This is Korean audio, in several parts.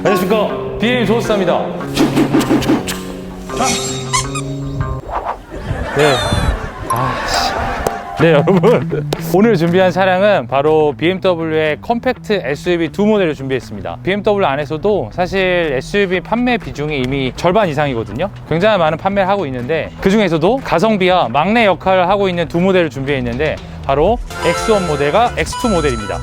안녕하십니까, BM 조스타입니다. 네. 네, 여러분, 오늘 준비한 차량은 바로 BMW의 컴팩트 SUV 두 모델을 준비했습니다. BMW 안에서도 사실 SUV 판매 비중이 이미 절반 이상이거든요. 굉장히 많은 판매를 하고 있는데, 그 중에서도 가성비와 막내 역할을 하고 있는 두 모델을 준비했는데, 바로 X1 모델과 X2 모델입니다.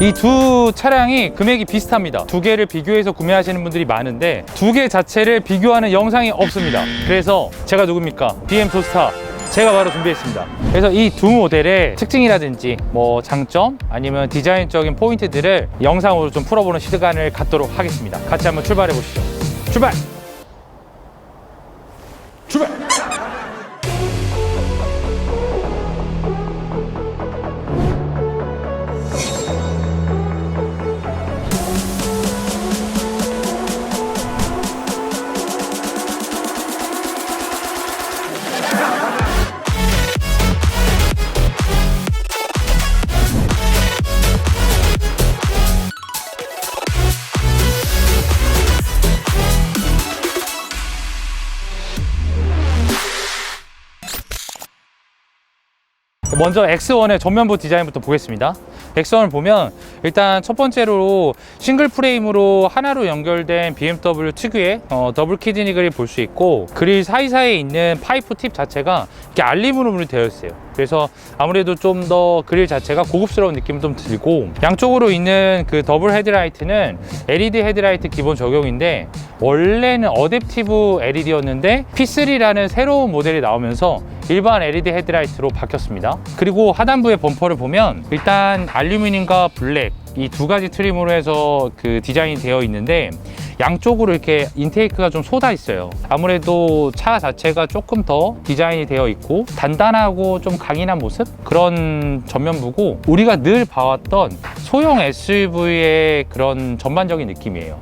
이 두 차량이 금액이 비슷합니다. 두 개를 비교해서 구매하시는 분들이 많은데 두 개 자체를 비교하는 영상이 없습니다. 그래서 제가 누굽니까? BM 조스타, 제가 바로 준비했습니다. 그래서 이 두 모델의 특징이라든지 뭐 장점 아니면 디자인적인 포인트들을 영상으로 좀 풀어보는 시간을 갖도록 하겠습니다. 같이 한번 출발해 보시죠. 출발! 출발! 먼저 X1의 전면부 디자인부터 보겠습니다. X1을 보면 일단 첫 번째로 싱글 프레임으로 하나로 연결된 BMW 특유의 더블 키드니 그릴 볼 수 있고, 그릴 사이사이에 있는 파이프 팁 자체가 이렇게 알루미늄으로 되어 있어요. 그래서 아무래도 좀 더 그릴 자체가 고급스러운 느낌이 좀 들고, 양쪽으로 있는 그 더블 헤드라이트는 LED 헤드라이트 기본 적용인데 원래는 어댑티브 LED였는데 P3라는 새로운 모델이 나오면서 일반 LED 헤드라이트로 바뀌었습니다. 그리고 하단부의 범퍼를 보면 일단 알루미늄과 블랙 이 두 가지 트림으로 해서 그 디자인이 되어 있는데, 양쪽으로 이렇게 인테이크가 좀 쏟아 있어요. 아무래도 차 자체가 조금 더 디자인이 되어 있고 단단하고 좀 강인한 모습, 그런 전면부고 우리가 늘 봐왔던 소형 SUV의 그런 전반적인 느낌이에요.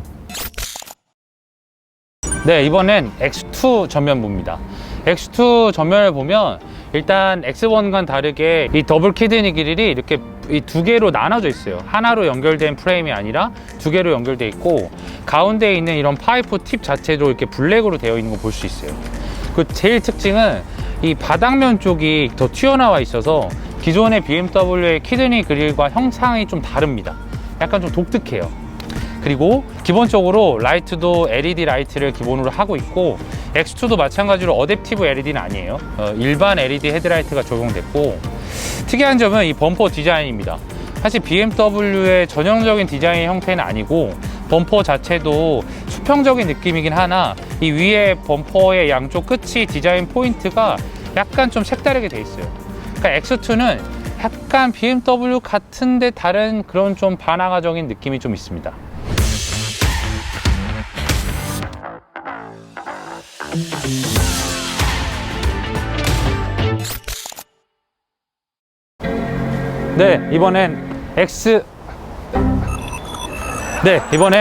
네, 이번엔 X2 전면부입니다. X2 전면을 보면 일단 X1과는 다르게 이 더블 키드니 그릴이 이렇게 이 두 개로 나눠져 있어요. 하나로 연결된 프레임이 아니라 두 개로 연결돼 있고, 가운데에 있는 이런 파이프 팁 자체도 이렇게 블랙으로 되어 있는 거 볼 수 있어요. 그 제일 특징은 이 바닥면 쪽이 더 튀어나와 있어서 기존의 BMW의 키드니 그릴과 형상이 좀 다릅니다. 약간 좀 독특해요. 그리고 기본적으로 라이트도 LED 라이트를 기본으로 하고 있고, X2도 마찬가지로 어댑티브 LED는 아니에요. 일반 LED 헤드라이트가 적용됐고, 특이한 점은 이 범퍼 디자인입니다. 사실 BMW의 전형적인 디자인 형태는 아니고 범퍼 자체도 수평적인 느낌이긴 하나, 이 위에 범퍼의 양쪽 끝이 디자인 포인트가 약간 좀 색다르게 돼 있어요. 그러니까 X2는 약간 BMW 같은데 다른 그런 좀 반항아적인 느낌이 좀 있습니다. 네, 이번엔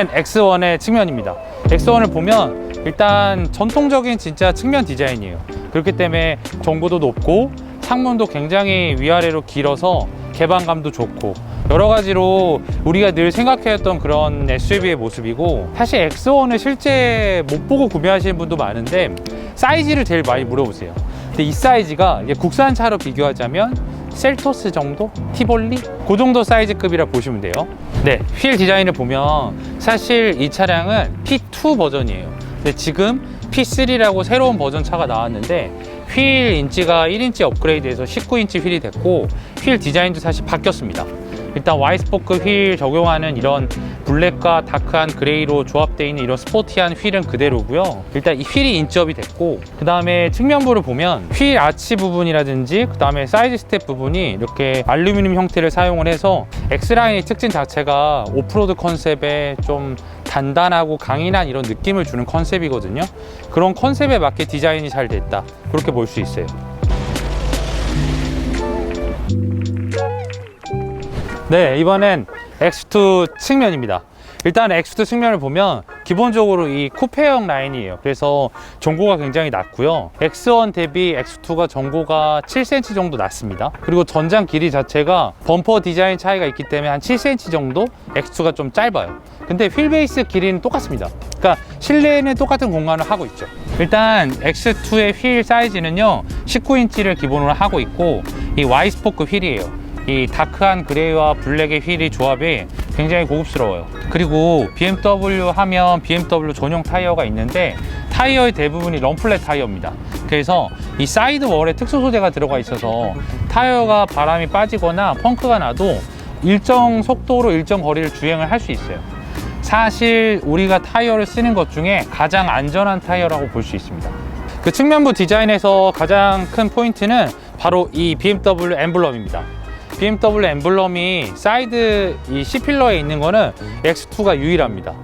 X1의 측면입니다. X1을 보면 일단 전통적인 진짜 측면 디자인이에요. 그렇기 때문에 정보도 높고 창문도 굉장히 위아래로 길어서 개방감도 좋고 여러 가지로 우리가 늘 생각해왔던 그런 SUV의 모습이고, 사실 X1을 실제 못 보고 구매하시는 분도 많은데 사이즈를 제일 많이 물어보세요. 근데 이 사이즈가 이제 국산차로 비교하자면 셀토스 정도? 티볼리? 그 정도 사이즈급이라 보시면 돼요. 네, 휠 디자인을 보면 사실 이 차량은 P2 버전이에요. 근데 지금 P3라고 새로운 버전 차가 나왔는데 휠 인치가 1인치 업그레이드해서 19인치 휠이 됐고, 휠 디자인도 사실 바뀌었습니다. 일단 Y스포크 휠 적용하는 이런 블랙과 다크한 그레이로 조합되어 있는 이런 스포티한 휠은 그대로고요. 일단 이 휠이 인치업이 됐고, 그 다음에 측면부를 보면 휠 아치 부분이라든지 그 다음에 사이드 스텝 부분이 이렇게 알루미늄 형태를 사용을 해서 X라인의 특징 자체가 오프로드 컨셉에 좀 단단하고 강인한 이런 느낌을 주는 컨셉이거든요. 그런 컨셉에 맞게 디자인이 잘 됐다, 그렇게 볼 수 있어요. 네, 이번엔 X2 측면입니다. 일단 X2 측면을 보면 기본적으로 이 쿠페형 라인이에요. 그래서 전고가 굉장히 낮고요. X1 대비 X2가 전고가 7cm 정도 낮습니다. 그리고 전장 길이 자체가 범퍼 디자인 차이가 있기 때문에 한 7cm 정도 X2가 좀 짧아요. 근데 휠 베이스 길이는 똑같습니다. 그러니까 실내에는 똑같은 공간을 하고 있죠. 일단 X2의 휠 사이즈는요 19인치를 기본으로 하고 있고, 이 Y스포크 휠이에요. 이 다크한 그레이와 블랙의 휠이 조합이 굉장히 고급스러워요. 그리고 BMW 하면 BMW 전용 타이어가 있는데 타이어의 대부분이 럼플렛 타이어입니다. 그래서 이 사이드 월에 특수 소재가 들어가 있어서 타이어가 바람이 빠지거나 펑크가 나도 일정 속도로 일정 거리를 주행을 할 수 있어요. 사실 우리가 타이어를 쓰는 것 중에 가장 안전한 타이어라고 볼 수 있습니다. 그 측면부 디자인에서 가장 큰 포인트는 바로 이 BMW 엠블럼입니다. BMW 엠블럼이 사이드 이 C필러에 있는 거는 X2가 유일합니다.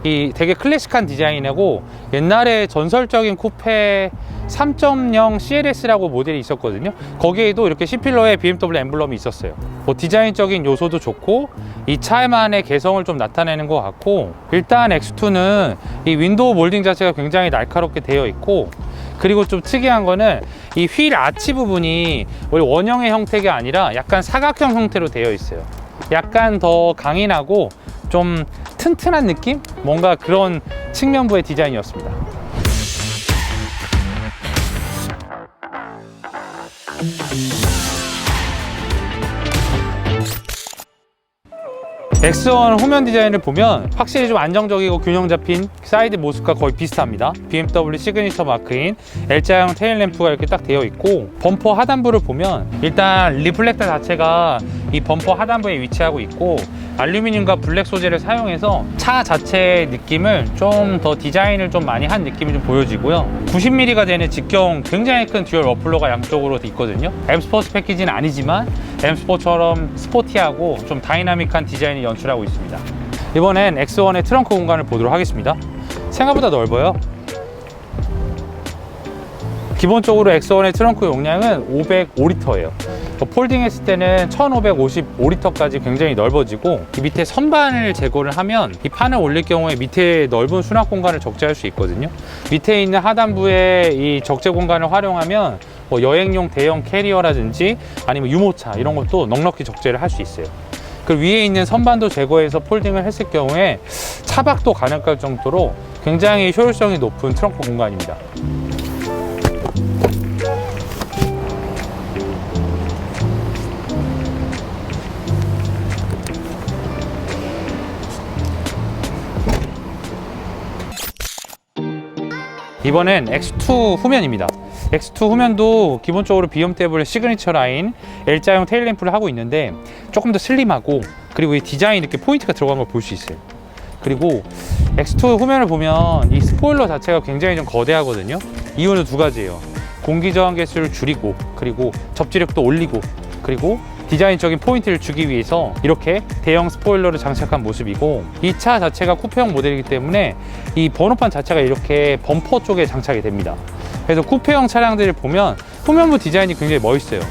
이 되게 클래식한 디자인이고, 옛날에 전설적인 쿠페 3.0 CLS라고 모델이 있었거든요. 거기에도 이렇게 C필러에 BMW 엠블럼이 있었어요. 뭐 디자인적인 요소도 좋고 이 차만의 개성을 좀 나타내는 것 같고, 일단 X2는 이 윈도우 몰딩 자체가 굉장히 날카롭게 되어 있고, 그리고 좀 특이한 거는 이 휠 아치 부분이 원래 원형의 형태가 아니라 약간 사각형 형태로 되어 있어요. 약간 더 강인하고 좀 튼튼한 느낌? 뭔가 그런 측면부의 디자인이었습니다. X1 후면 디자인을 보면 확실히 좀 안정적이고 균형 잡힌 사이드 모습과 거의 비슷합니다. BMW 시그니처 마크인 L자형 테일램프가 이렇게 딱 되어 있고, 범퍼 하단부를 보면 일단 리플렉터 자체가 이 범퍼 하단부에 위치하고 있고, 알루미늄과 블랙 소재를 사용해서 차 자체의 느낌을 좀 더 디자인을 좀 많이 한 느낌이 좀 보여지고요. 90mm가 되는 직경 굉장히 큰 듀얼 머플러가 양쪽으로 있거든요. M 스포츠 패키지는 아니지만 M 스포츠처럼 스포티하고 좀 다이나믹한 디자인을 연출하고 있습니다. 이번엔 X1의 트렁크 공간을 보도록 하겠습니다. 생각보다 넓어요. 기본적으로 X1의 트렁크 용량은 505리터예요. 폴딩 했을 때는 1555리터까지 굉장히 넓어지고, 이 밑에 선반을 제거를 하면 이 판을 올릴 경우에 밑에 넓은 수납 공간을 적재할 수 있거든요. 밑에 있는 하단부에 이 적재 공간을 활용하면 뭐 여행용 대형 캐리어라든지 아니면 유모차 이런 것도 넉넉히 적재를 할 수 있어요. 그 위에 있는 선반도 제거해서 폴딩을 했을 경우에 차박도 가능할 정도로 굉장히 효율성이 높은 트렁크 공간입니다. 이번엔 X2 후면입니다. X2 후면도 기본적으로 BMW 시그니처 라인 L자형 테일램프를 하고 있는데 조금 더 슬림하고, 그리고 이 디자인 이렇게 포인트가 들어간 걸 볼 수 있어요. 그리고 X2 후면을 보면 이 스포일러 자체가 굉장히 좀 거대하거든요. 이유는 두 가지예요. 공기 저항 개수를 줄이고, 그리고 접지력도 올리고, 그리고 디자인적인 포인트를 주기 위해서 이렇게 대형 스포일러를 장착한 모습이고, 이 차 자체가 쿠페형 모델이기 때문에 이 번호판 자체가 이렇게 범퍼 쪽에 장착이 됩니다. 그래서 쿠페형 차량들을 보면 후면부 디자인이 굉장히 멋있어요.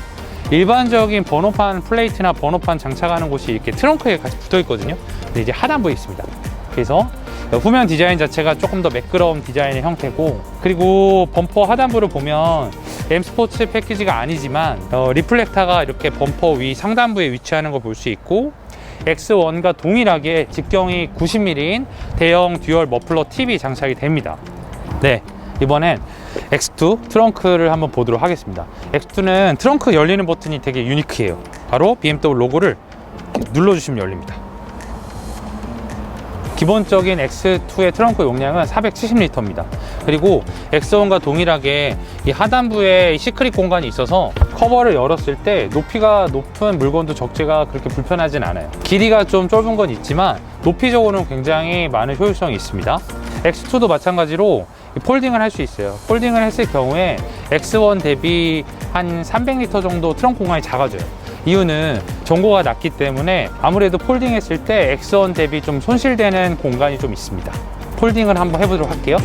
일반적인 번호판 플레이트나 번호판 장착하는 곳이 이렇게 트렁크에 같이 붙어 있거든요. 근데 이제 하단부에 있습니다. 그래서 후면 디자인 자체가 조금 더 매끄러운 디자인의 형태고, 그리고 범퍼 하단부를 보면 M 스포츠 패키지가 아니지만 리플렉터가 이렇게 범퍼 위 상단부에 위치하는 걸 볼 수 있고, X1과 동일하게 직경이 90mm인 대형 듀얼 머플러 팁이 장착이 됩니다. 네, 이번엔 X2 트렁크를 한번 보도록 하겠습니다. X2는 트렁크 열리는 버튼이 되게 유니크해요. 바로 BMW 로고를 눌러주시면 열립니다. 기본적인 X2의 트렁크 용량은 470리터입니다. 그리고 X1과 동일하게 이 하단부에 시크릿 공간이 있어서 커버를 열었을 때 높이가 높은 물건도 적재가 그렇게 불편하진 않아요. 길이가 좀 좁은 건 있지만 높이적으로는 굉장히 많은 효율성이 있습니다. X2도 마찬가지로 폴딩을 할 수 있어요. 폴딩을 했을 경우에 X1 대비 한 300리터 정도 트렁크 공간이 작아져요. 이유는 전고가 낮기 때문에 아무래도 폴딩 했을 때 X1 대비 좀 손실되는 공간이 좀 있습니다. 폴딩을 한번 해보도록 할게요.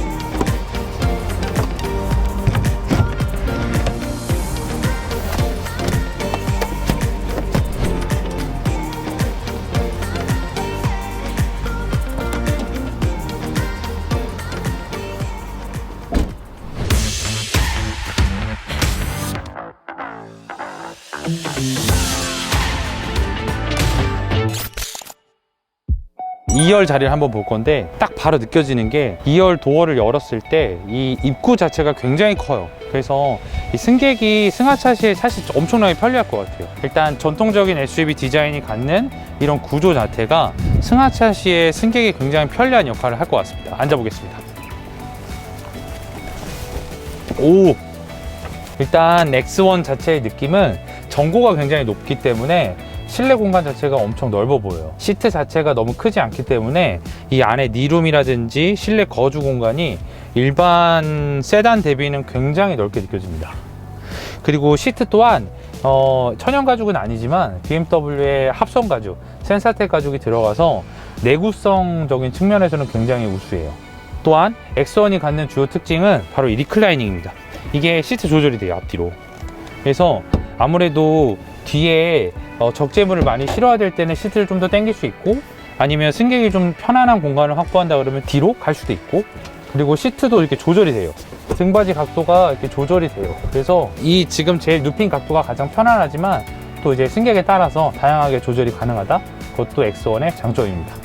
2열 자리를 한번 볼 건데 딱 바로 느껴지는 게 2열 도어를 열었을 때 이 입구 자체가 굉장히 커요. 그래서 이 승객이 승하차 시에 사실 엄청나게 편리할 것 같아요. 일단 전통적인 SUV 디자인이 갖는 이런 구조 자체가 승하차 시에 승객이 굉장히 편리한 역할을 할 것 같습니다. 앉아보겠습니다. 오! 일단 X1 자체의 느낌은 전고가 굉장히 높기 때문에 실내 공간 자체가 엄청 넓어 보여요. 시트 자체가 너무 크지 않기 때문에 이 안에 니룸이라든지 실내 거주 공간이 일반 세단 대비는 굉장히 넓게 느껴집니다. 그리고 시트 또한 천연 가죽은 아니지만 BMW의 합성 가죽, 센사텍 가죽이 들어가서 내구성적인 측면에서는 굉장히 우수해요. 또한 X1이 갖는 주요 특징은 바로 이 리클라이닝입니다. 이게 시트 조절이 돼요, 앞뒤로. 그래서 아무래도 뒤에 적재물을 많이 실어야 될 때는 시트를 좀 더 당길 수 있고, 아니면 승객이 좀 편안한 공간을 확보한다 그러면 뒤로 갈 수도 있고, 그리고 시트도 이렇게 조절이 돼요. 등받이 각도가 이렇게 조절이 돼요. 그래서 이 지금 제일 눕힌 각도가 가장 편안하지만 또 이제 승객에 따라서 다양하게 조절이 가능하다. 그것도 X1의 장점입니다.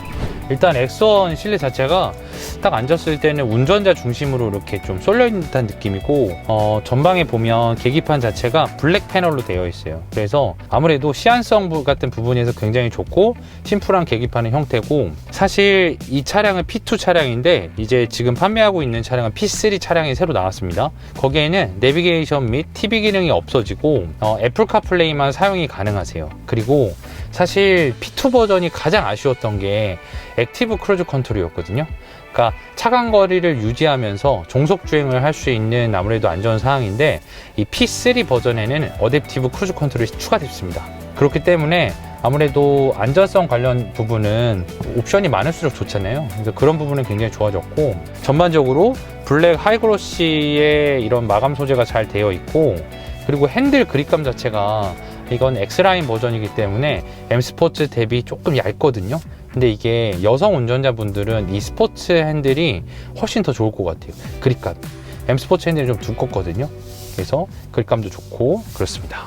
일단 X1 실내 자체가 딱 앉았을 때는 운전자 중심으로 이렇게 좀 쏠려 있는 듯한 느낌이고, 전방에 보면 계기판 자체가 블랙 패널로 되어 있어요. 그래서 아무래도 시안성 같은 부분에서 굉장히 좋고 심플한 계기판의 형태고, 사실 이 차량은 P2 차량인데 이제 지금 판매하고 있는 차량은 P3 차량이 새로 나왔습니다. 거기에는 내비게이션 및 TV 기능이 없어지고 애플 카플레이만 사용이 가능하세요. 그리고 사실 P2 버전이 가장 아쉬웠던 게 액티브 크루즈 컨트롤이었거든요. 그러니까 차간 거리를 유지하면서 종속 주행을 할 수 있는 아무래도 안전 사항인데, 이 P3 버전에는 어댑티브 크루즈 컨트롤이 추가됐습니다. 그렇기 때문에 아무래도 안전성 관련 부분은 옵션이 많을수록 좋잖아요. 그래서 그런 부분은 굉장히 좋아졌고, 전반적으로 블랙 하이그로시의 이런 마감 소재가 잘 되어 있고, 그리고 핸들 그립감 자체가 이건 X라인 버전이기 때문에 M 스포츠 대비 조금 얇거든요. 근데 이게 여성 운전자분들은 이 스포츠 핸들이 훨씬 더 좋을 것 같아요. 그립감. M 스포츠 핸들이 좀 두껍거든요. 그래서 그립감도 좋고 그렇습니다.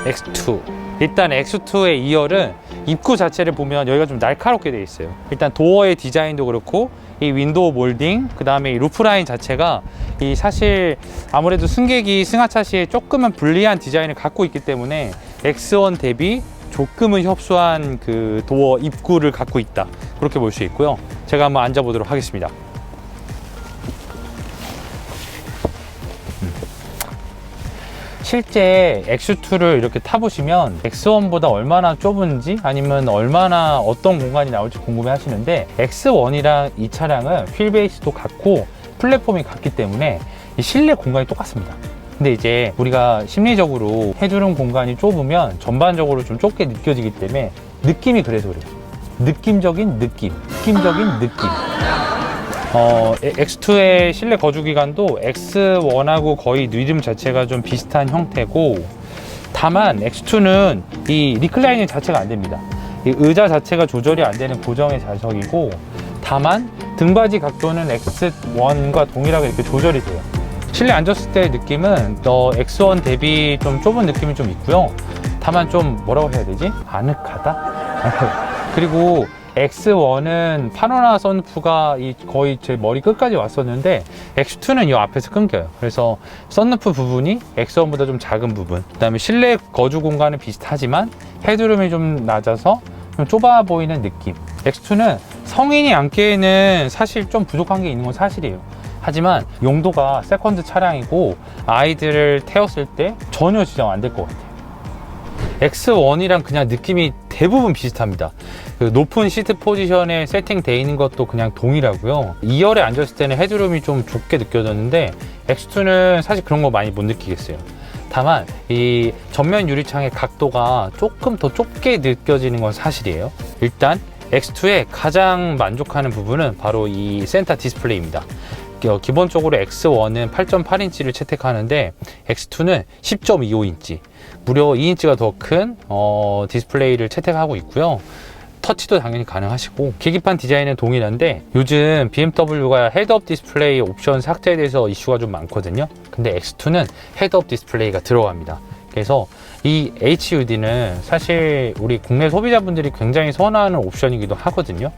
X2. 일단 X2의 2열은 입구 자체를 보면 여기가 좀 날카롭게 되어 있어요. 일단 도어의 디자인도 그렇고, 이 윈도우 몰딩, 그 다음에 이 루프라인 자체가 이 사실 아무래도 승객이 승하차 시에 조금은 불리한 디자인을 갖고 있기 때문에 X1 대비 조금은 협소한 그 도어 입구를 갖고 있다, 그렇게 볼 수 있고요. 제가 한번 앉아보도록 하겠습니다. 실제 X2를 이렇게 타보시면 X1보다 얼마나 좁은지, 아니면 얼마나 어떤 공간이 나올지 궁금해 하시는데, X1이랑 이 차량은 휠 베이스도 같고 플랫폼이 같기 때문에 이 실내 공간이 똑같습니다. 근데 이제 우리가 심리적으로 헤드룸 공간이 좁으면 전반적으로 좀 좁게 느껴지기 때문에 느낌이 그래서 그래요. 느낌적인 느낌. X2의 실내 거주 기간도 X1하고 거의 리듬 자체가 좀 비슷한 형태고, 다만 X2는 이 리클라이닝 자체가 안 됩니다. 이 의자 자체가 조절이 안 되는 고정의 좌석이고, 다만 등받이 각도는 X1과 동일하게 이렇게 조절이 돼요. 실내 앉았을 때의 느낌은 X1 대비 좀 좁은 느낌이 좀 있고요. 다만 좀 뭐라고 해야 되지? 아늑하다? 그리고 X1은 파노라 선루프가 거의 제 머리 끝까지 왔었는데, X2는 이 앞에서 끊겨요. 그래서 선루프 부분이 X1보다 좀 작은 부분, 그 다음에 실내 거주 공간은 비슷하지만 헤드룸이 좀 낮아서 좀 좁아 보이는 느낌. X2는 성인이 앉기에는 사실 좀 부족한 게 있는 건 사실이에요. 하지만 용도가 세컨드 차량이고 아이들을 태웠을 때 전혀 지장 안 될 것 같아요. X1이랑 그냥 느낌이 대부분 비슷합니다. 그 높은 시트 포지션에 세팅되어 있는 것도 그냥 동일하고요. 2열에 앉았을 때는 헤드룸이 좀 좁게 느껴졌는데, X2는 사실 그런 거 많이 못 느끼겠어요. 다만 이 전면 유리창의 각도가 조금 더 좁게 느껴지는 건 사실이에요. 일단 X2의 가장 만족하는 부분은 바로 이 센터 디스플레이입니다. 기본적으로 X1은 8.8인치를 채택하는데 X2는 10.25인치, 무려 2인치가 더 큰 디스플레이를 채택하고 있고요. 터치도 당연히 가능하시고, 계기판 디자인은 동일한데 요즘 BMW가 헤드업 디스플레이 옵션 삭제에 대해서 이슈가 좀 많거든요. 근데 X2는 헤드업 디스플레이가 들어갑니다. 그래서 이 HUD는 사실 우리 국내 소비자분들이 굉장히 선호하는 옵션이기도 하거든요.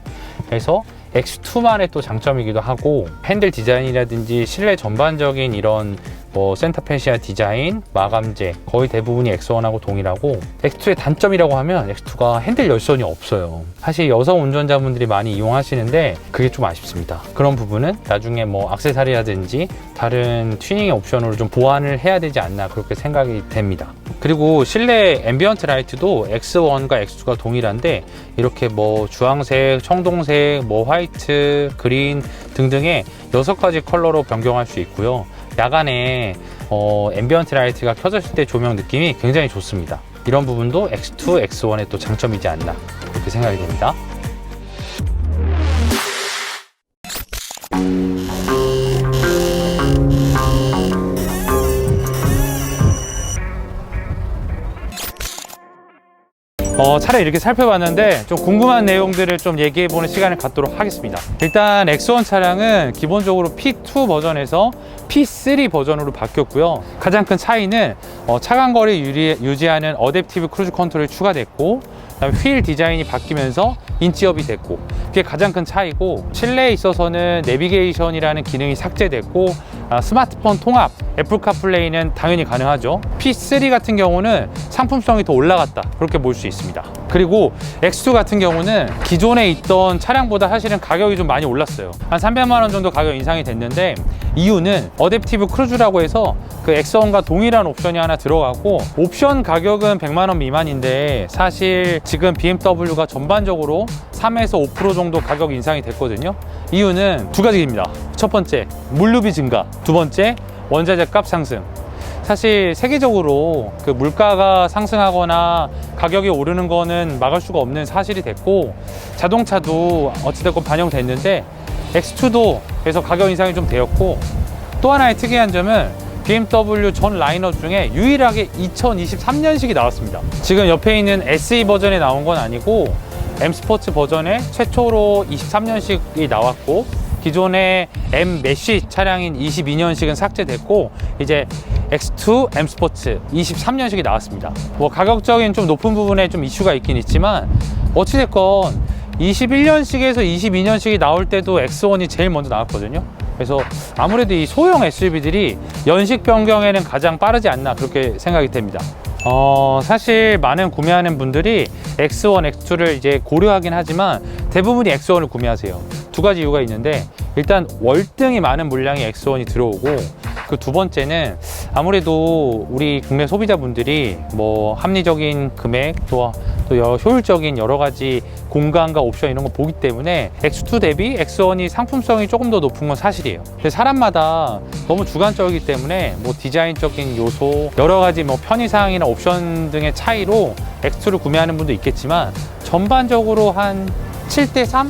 그래서 X2만의 또 장점이기도 하고, 핸들 디자인이라든지 실내 전반적인 이런 센터 패시아 디자인, 마감재 거의 대부분이 X1하고 동일하고, X2의 단점이라고 하면 X2가 핸들 열선이 없어요. 사실 여성 운전자분들이 많이 이용하시는데 그게 좀 아쉽습니다. 그런 부분은 나중에 액세서리라든지 다른 튜닝의 옵션으로 좀 보완을 해야 되지 않나, 그렇게 생각이 됩니다. 그리고 실내 앰비언트 라이트도 X1과 X2가 동일한데 이렇게 주황색, 청동색, 화이트, 그린 등등의 6가지 컬러로 변경할 수 있고요. 야간에 앰비언트 라이트가 켜졌을 때 조명 느낌이 굉장히 좋습니다. 이런 부분도 X2, X1의 또 장점이지 않나, 그렇게 생각이 됩니다. 차를 이렇게 살펴봤는데 좀 궁금한 내용들을 좀 얘기해보는 시간을 갖도록 하겠습니다. 일단 X1 차량은 기본적으로 P2 버전에서 P3 버전으로 바뀌었고요. 가장 큰 차이는 차간 거리 유지하는 어댑티브 크루즈 컨트롤이 추가됐고, 그다음에 휠 디자인이 바뀌면서 인치업이 됐고, 그게 가장 큰 차이고, 실내에 있어서는 내비게이션이라는 기능이 삭제됐고, 스마트폰 통합, 애플 카플레이는 당연히 가능하죠. P3 같은 경우는 상품성이 더 올라갔다, 그렇게 볼 수 있습니다. 그리고 X2 같은 경우는 기존에 있던 차량보다 사실은 가격이 좀 많이 올랐어요. 한 300만 원 정도 가격 인상이 됐는데, 이유는 어댑티브 크루즈라고 해서 그 X1과 동일한 옵션이 하나 들어가고, 옵션 가격은 100만 원 미만인데 사실 지금 BMW가 전반적으로 3에서 5% 정도 가격 인상이 됐거든요. 이유는 두 가지입니다. 첫 번째, 물류비 증가. 두 번째, 원자재 값 상승. 사실 세계적으로 그 물가가 상승하거나 가격이 오르는 거는 막을 수가 없는 사실이 됐고, 자동차도 어찌됐건 반영됐는데 X2도 그래서 가격 인상이 좀 되었고, 또 하나의 특이한 점은 BMW 전 라인업 중에 유일하게 2023년식이 나왔습니다. 지금 옆에 있는 SE 버전에 나온 건 아니고 M 스포츠 버전에 최초로 23년식이 나왔고, 기존의 M 메쉬 차량인 22년식은 삭제됐고 이제 X2 M 스포츠 23년식이 나왔습니다. 가격적인 좀 높은 부분에 좀 이슈가 있긴 있지만, 어찌됐건 21년식에서 22년식이 나올 때도 X1이 제일 먼저 나왔거든요. 그래서 아무래도 이 소형 SUV들이 연식 변경에는 가장 빠르지 않나, 그렇게 생각이 됩니다. 사실 많은 구매하는 분들이 X1, X2를 이제 고려하긴 하지만 대부분이 X1을 구매하세요. 두 가지 이유가 있는데, 일단 월등히 많은 물량의 X1이 들어오고, 그 두 번째는 아무래도 우리 국내 소비자분들이 합리적인 금액, 또 효율적인 여러 가지 공간과 옵션 이런 거 보기 때문에 X2 대비 X1이 상품성이 조금 더 높은 건 사실이에요. 근데 사람마다 너무 주관적이기 때문에 디자인적인 요소, 여러 가지 편의사항이나 옵션 등의 차이로 X2를 구매하는 분도 있겠지만, 전반적으로 한 7대3,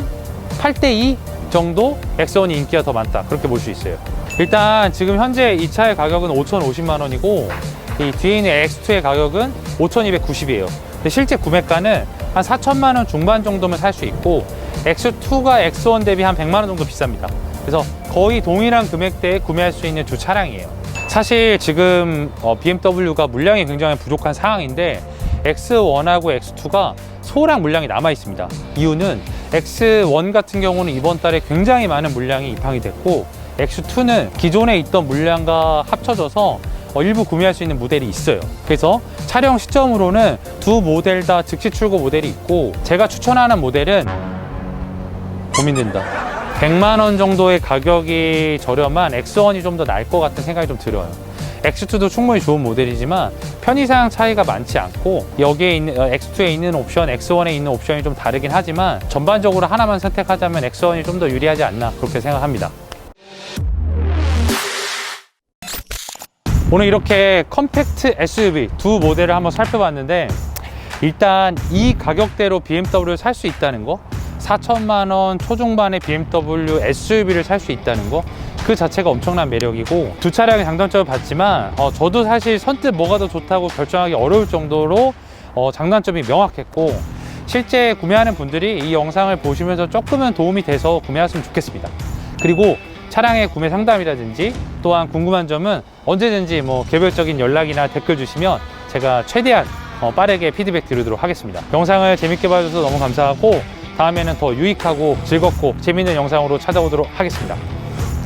8대2 정도 X1이 인기가 더 많다, 그렇게 볼 수 있어요. 일단 지금 현재 이 차의 가격은 5,050만 원이고 이 뒤에 있는 X2의 가격은 5,290이에요. 근데 실제 구매가는 한 4천만 원 중반 정도면 살 수 있고, X2가 X1 대비 한 100만 원 정도 비쌉니다. 그래서 거의 동일한 금액대에 구매할 수 있는 두 차량이에요. 사실 지금 BMW가 물량이 굉장히 부족한 상황인데 X1하고 X2가 소량 물량이 남아 있습니다. 이유는 X1 같은 경우는 이번 달에 굉장히 많은 물량이 입항이 됐고, X2는 기존에 있던 물량과 합쳐져서 일부 구매할 수 있는 모델이 있어요. 그래서 촬영 시점으로는 두 모델 다 즉시 출고 모델이 있고, 제가 추천하는 모델은 고민된다. 100만 원 정도의 가격이 저렴한 X1이 좀 더 나을 것 같은 생각이 좀 들어요. X2도 충분히 좋은 모델이지만 편의사양 차이가 많지 않고, 여기에 있는 X2에 있는 옵션, X1에 있는 옵션이 좀 다르긴 하지만 전반적으로 하나만 선택하자면 X1이 좀 더 유리하지 않나, 그렇게 생각합니다. 오늘 이렇게 컴팩트 SUV 두 모델을 한번 살펴봤는데, 일단 이 가격대로 BMW를 살 수 있다는 거, 4천만 원 초중반의 BMW SUV를 살 수 있다는 거, 그 자체가 엄청난 매력이고, 두 차량의 장단점을 봤지만 저도 사실 선뜻 뭐가 더 좋다고 결정하기 어려울 정도로 장단점이 명확했고, 실제 구매하는 분들이 이 영상을 보시면서 조금은 도움이 돼서 구매하시면 좋겠습니다. 그리고 차량의 구매 상담이라든지 또한 궁금한 점은 언제든지 뭐 개별적인 연락이나 댓글 주시면 제가 최대한 빠르게 피드백 드리도록 하겠습니다. 영상을 재밌게 봐주셔서 너무 감사하고 다음에는 더 유익하고 즐겁고 재밌는 영상으로 찾아오도록 하겠습니다.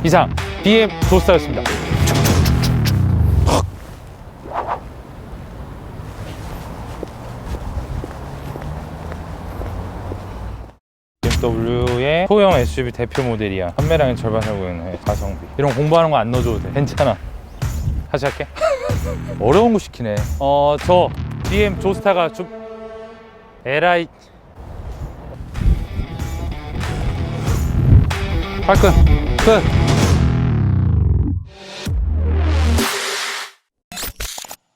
이상 BM 조스타였습니다. BMW의 소형 SUV 대표 모델이야. 판매량의 절반 하고 있는 가성비. 이런 공부하는 거 안 넣어줘도 돼. 괜찮아. 다시 할게. 어려운 거 시키네. 저 BM 조스타가 좀 에라이 발끈 끝.